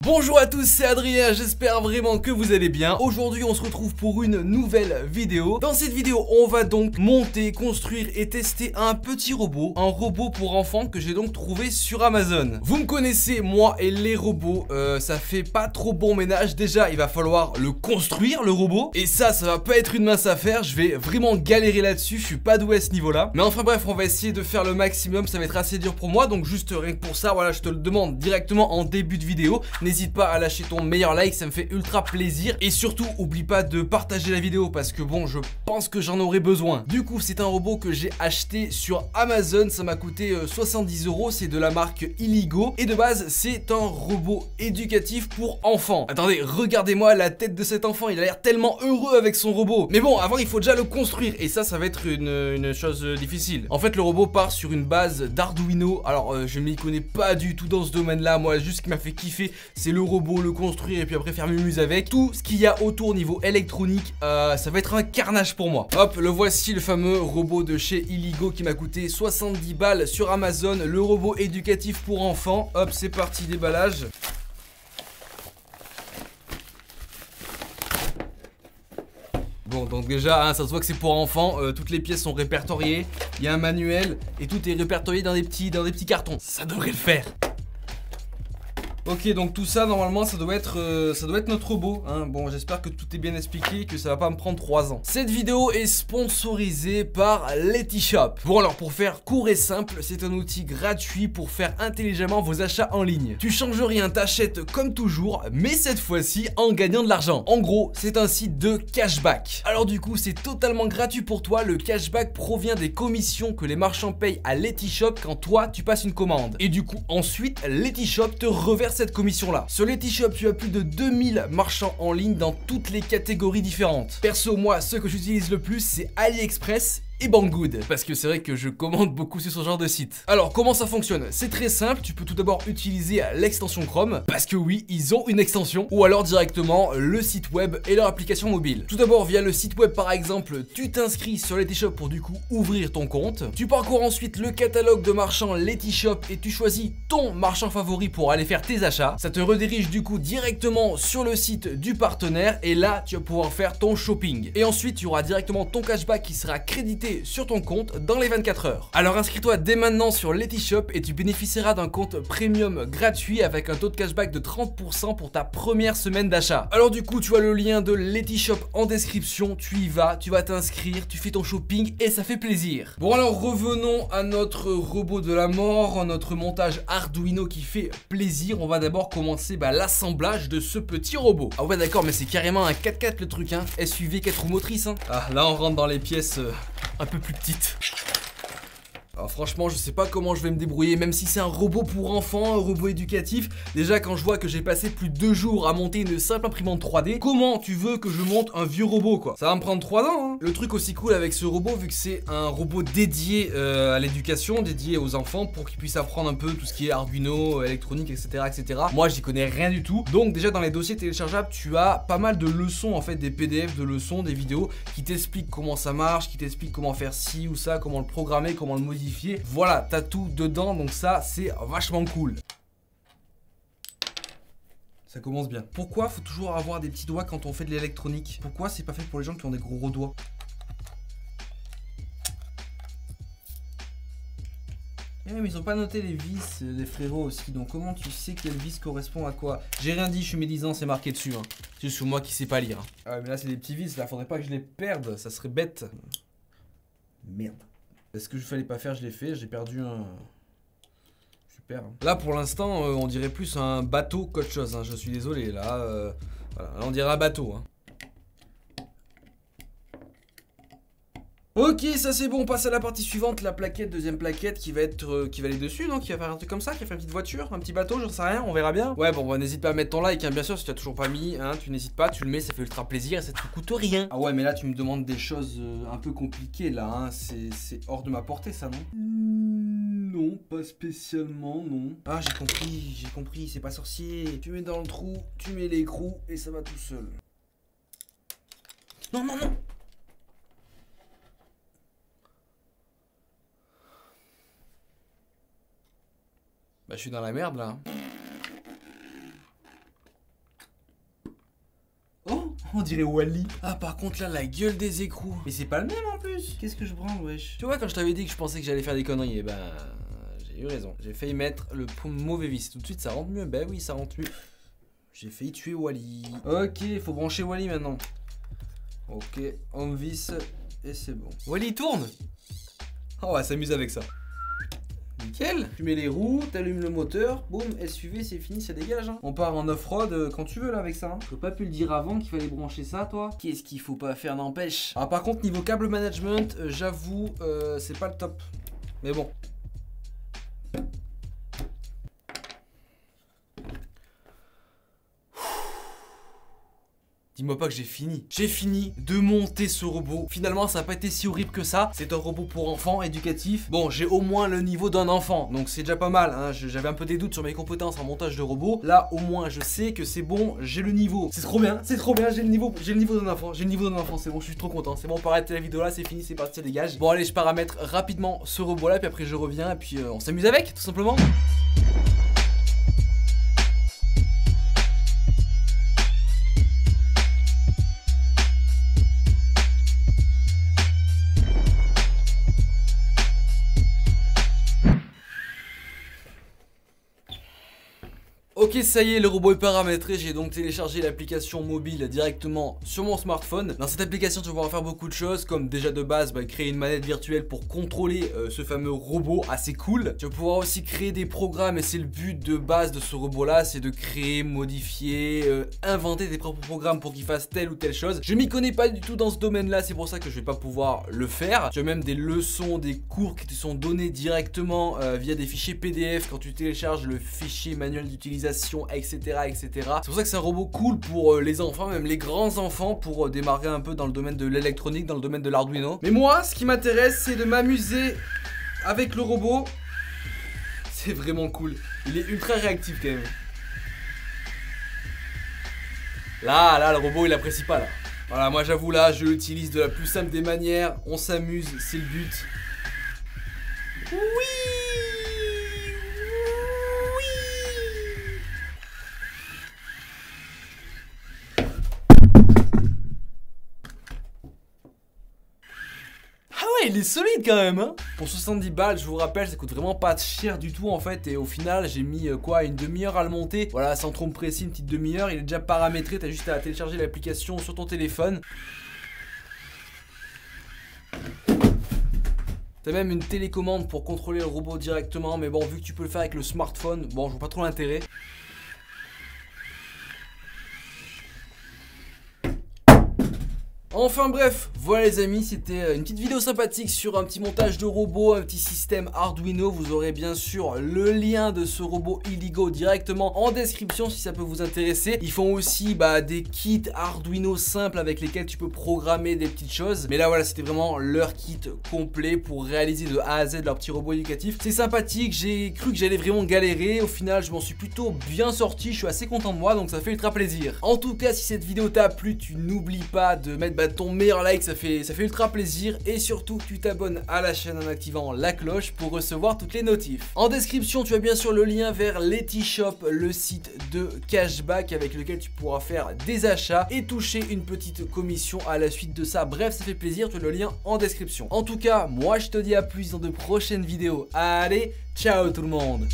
Bonjour à tous, c'est Adrien, j'espère vraiment que vous allez bien. Aujourd'hui on se retrouve pour une nouvelle vidéo. Dans cette vidéo on va donc monter, construire et tester un petit robot. Un robot pour enfants que j'ai donc trouvé sur Amazon. Vous me connaissez, moi et les robots, ça fait pas trop bon ménage. Déjà il va falloir le construire, le robot. Et ça va pas être une mince affaire, je vais vraiment galérer là-dessus, je suis pas doué à ce niveau là. Mais enfin bref, on va essayer de faire le maximum, ça va être assez dur pour moi. Donc juste rien que pour ça, voilà, je te le demande directement en début de vidéo. N'hésite pas à lâcher ton meilleur like, ça me fait ultra plaisir. Et surtout, oublie pas de partager la vidéo parce que bon, je pense que j'en aurai besoin. Du coup, c'est un robot que j'ai acheté sur Amazon. Ça m'a coûté 70 €. C'est de la marque Illigo. Et de base, c'est un robot éducatif pour enfants. Attendez, regardez-moi la tête de cet enfant. Il a l'air tellement heureux avec son robot. Mais bon, avant, il faut déjà le construire. Et ça va être une chose difficile. En fait, le robot part sur une base d'Arduino. Alors, je m'y connais pas du tout dans ce domaine-là. Moi, juste ce qui m'a fait kiffer, c'est le robot, le construire et puis après faire mumuse avec. Tout ce qu'il y a autour niveau électronique, ça va être un carnage pour moi. Hop, le voici, le fameux robot de chez Illigo qui m'a coûté 70 balles sur Amazon. Le robot éducatif pour enfants. Hop, c'est parti, déballage. Bon, donc déjà, hein, ça se voit que c'est pour enfants. Toutes les pièces sont répertoriées. Il y a un manuel et tout est répertorié dans des petits cartons. Ça devrait le faire. Ok, donc tout ça normalement ça doit être notre robot, hein. Bon, j'espère que tout est bien expliqué, que ça va pas me prendre 3 ans. Cette vidéo est sponsorisée par Letishop. Bon alors, pour faire court et simple, c'est un outil gratuit pour faire intelligemment vos achats en ligne. Tu changes rien, t'achètes comme toujours, mais cette fois-ci en gagnant de l'argent. En gros, c'est un site de cashback. Alors du coup, c'est totalement gratuit pour toi. Le cashback provient des commissions que les marchands payent à Letishop quand toi tu passes une commande. Et du coup, ensuite, Letishop te reverse cette commission là. Sur Letishop, tu as plus de 2000 marchands en ligne dans toutes les catégories différentes. Perso, moi, ce que j'utilise le plus, c'est AliExpress et Banggood, parce que c'est vrai que je commande beaucoup sur ce genre de site. Alors comment ça fonctionne? C'est très simple, tu peux tout d'abord utiliser l'extension Chrome, parce que oui, ils ont une extension, ou alors directement le site web et leur application mobile. Tout d'abord via le site web par exemple, tu t'inscris sur Letishop pour du coup ouvrir ton compte. Tu parcours ensuite le catalogue de marchands Letishop et tu choisis ton marchand favori pour aller faire tes achats. Ça te redirige du coup directement sur le site du partenaire et là tu vas pouvoir faire ton shopping. Et ensuite tu auras directement ton cashback qui sera crédité sur ton compte dans les 24 heures. Alors inscris-toi dès maintenant sur Letishop et tu bénéficieras d'un compte premium gratuit avec un taux de cashback de 30% pour ta première semaine d'achat. Alors du coup, tu as le lien de Letishop en description, tu y vas, tu vas t'inscrire, tu fais ton shopping et ça fait plaisir. Bon alors revenons à notre robot de la mort, notre montage Arduino qui fait plaisir. On va d'abord commencer l'assemblage de ce petit robot. Ah ouais d'accord, mais c'est carrément un 4x4 le truc, hein. SUV 4 roues motrices, hein. Ah là on rentre dans les pièces un peu plus petite. Alors franchement je sais pas comment je vais me débrouiller, même si c'est un robot pour enfants, un robot éducatif. Déjà quand je vois que j'ai passé plus de 2 jours à monter une simple imprimante 3D, comment tu veux que je monte un vieux robot quoi? Ça va me prendre 3 ans hein. Le truc aussi cool avec ce robot, vu que c'est un robot dédié à l'éducation, dédié aux enfants pour qu'ils puissent apprendre un peu tout ce qui est Arduino, électronique, etc. Moi j'y connais rien du tout. Donc déjà dans les dossiers téléchargeables tu as pas mal de leçons en fait, des PDF de leçons, des vidéos qui t'expliquent comment ça marche, qui t'expliquent comment faire ci ou ça, comment le programmer, comment le modifier. Voilà, t'as tout dedans, donc ça c'est vachement cool. Ça commence bien. Pourquoi faut toujours avoir des petits doigts quand on fait de l'électronique? Pourquoi c'est pas fait pour les gens qui ont des gros doigts? Eh mais ils ont pas noté les vis, les frérots aussi, donc comment tu sais quelle vis correspond à quoi? J'ai rien dit, je suis médisant, c'est marqué dessus, hein. C'est juste moi qui sais pas lire. Ah mais là c'est des petits vis, là faudrait pas que je les perde, ça serait bête. Merde. Ce que je fallait pas faire, je l'ai fait, j'ai perdu un... Super. Là pour l'instant, on dirait plus un bateau qu'autre chose, hein. Je suis désolé, là, voilà. Là on dirait un bateau, hein. Ok, ça c'est bon, on passe à la partie suivante, la plaquette, deuxième plaquette qui va être, qui va aller dessus, donc qui va faire un truc comme ça, qui va faire une petite voiture, un petit bateau, j'en sais rien, on verra bien. Ouais bon, n'hésite pas à mettre ton like, hein, bien sûr, si tu as toujours pas mis, hein, tu n'hésites pas, tu le mets, ça fait ultra plaisir et ça te coûte rien. Ah ouais, mais là tu me demandes des choses un peu compliquées là, hein, c'est hors de ma portée ça, non? Non, pas spécialement, non. Ah j'ai compris, c'est pas sorcier. Tu mets dans le trou, tu mets l'écrou et ça va tout seul. Non, non, non. Bah je suis dans la merde là. On dirait Wally. Ah, par contre, là, la gueule des écrous. Mais c'est pas le même en plus. Qu'est-ce que je branle, wesh? Tu vois, quand je t'avais dit que je pensais que j'allais faire des conneries, et ben. J'ai eu raison. J'ai failli mettre le mauvais vis. Tout de suite, ça rentre mieux. Ben oui, ça rentre mieux. J'ai failli tuer Wally. Ok, faut brancher Wally maintenant. Ok, home vis. Et c'est bon. Wally, tourne. Oh, on va s'amuser avec ça. Nickel. Tu mets les roues, t'allumes le moteur, boum, SUV, c'est fini, ça dégage. Hein. On part en off-road quand tu veux là avec ça. Hein. T'as pas pu le dire avant qu'il fallait brancher ça, toi? Qu'est-ce qu'il faut pas faire, n'empêche. Alors par contre, niveau câble management, j'avoue, c'est pas le top. Mais bon. Dis-moi pas que j'ai fini. J'ai fini de monter ce robot. Finalement, ça n'a pas été si horrible que ça. C'est un robot pour enfants, éducatif. Bon, j'ai au moins le niveau d'un enfant. Donc c'est déjà pas mal. Hein. J'avais un peu des doutes sur mes compétences en montage de robot. Là, au moins, je sais que c'est bon. J'ai le niveau. C'est trop bien. C'est trop bien. J'ai le niveau d'un enfant. J'ai le niveau d'un enfant. C'est bon, je suis trop content. C'est bon, on peut arrêter la vidéo là. C'est fini. C'est parti, ça dégage. Bon, allez, je paramètre rapidement ce robot là. Puis après, je reviens. Et puis, on s'amuse avec, tout simplement. Ok, ça y est, le robot est paramétré. J'ai donc téléchargé l'application mobile directement sur mon smartphone. Dans cette application, tu vas pouvoir faire beaucoup de choses, comme déjà de base, créer une manette virtuelle pour contrôler ce fameux robot assez cool. Tu vas pouvoir aussi créer des programmes, et c'est le but de base de ce robot-là, c'est de créer, modifier, inventer tes propres programmes pour qu'il fasse telle ou telle chose. Je m'y connais pas du tout dans ce domaine-là, c'est pour ça que je vais pas pouvoir le faire. Tu as même des leçons, des cours qui te sont donnés directement via des fichiers PDF quand tu télécharges le fichier manuel d'utilisation, etc., etc. C'est pour ça que c'est un robot cool pour les enfants, même les grands enfants, pour démarrer un peu dans le domaine de l'électronique, dans le domaine de l'Arduino. Mais moi, ce qui m'intéresse, c'est de m'amuser avec le robot. C'est vraiment cool. Il est ultra réactif quand même. Là, le robot, il apprécie pas là. Voilà, moi j'avoue là, je l'utilise de la plus simple des manières. On s'amuse, c'est le but. Oui! Il est solide quand même hein. Pour 70 balles, je vous rappelle, ça coûte vraiment pas cher du tout en fait. Et au final, j'ai mis quoi, une demi-heure à le monter. Voilà, sans trop me presser, une petite demi-heure. Il est déjà paramétré, t'as juste à télécharger l'application sur ton téléphone. T'as même une télécommande pour contrôler le robot directement. Mais bon, vu que tu peux le faire avec le smartphone, bon, je vois pas trop l'intérêt. Enfin bref, voilà les amis, c'était une petite vidéo sympathique sur un petit montage de robot, un petit système Arduino. Vous aurez bien sûr le lien de ce robot Illigo directement en description si ça peut vous intéresser. Ils font aussi des kits Arduino simples avec lesquels tu peux programmer des petites choses. Mais là voilà, c'était vraiment leur kit complet pour réaliser de A à Z leur petit robot éducatif. C'est sympathique, j'ai cru que j'allais vraiment galérer. Au final, je m'en suis plutôt bien sorti, je suis assez content de moi, donc ça fait ultra plaisir. En tout cas, si cette vidéo t'a plu, tu n'oublies pas de mettre ton meilleur like, ça fait ultra plaisir. Et surtout, tu t'abonnes à la chaîne en activant la cloche pour recevoir toutes les notifs. En description, tu as bien sûr le lien vers Letishop, le site de cashback avec lequel tu pourras faire des achats et toucher une petite commission à la suite de ça. Bref, ça fait plaisir, tu as le lien en description. En tout cas, moi je te dis à plus dans de prochaines vidéos. Allez, ciao tout le monde!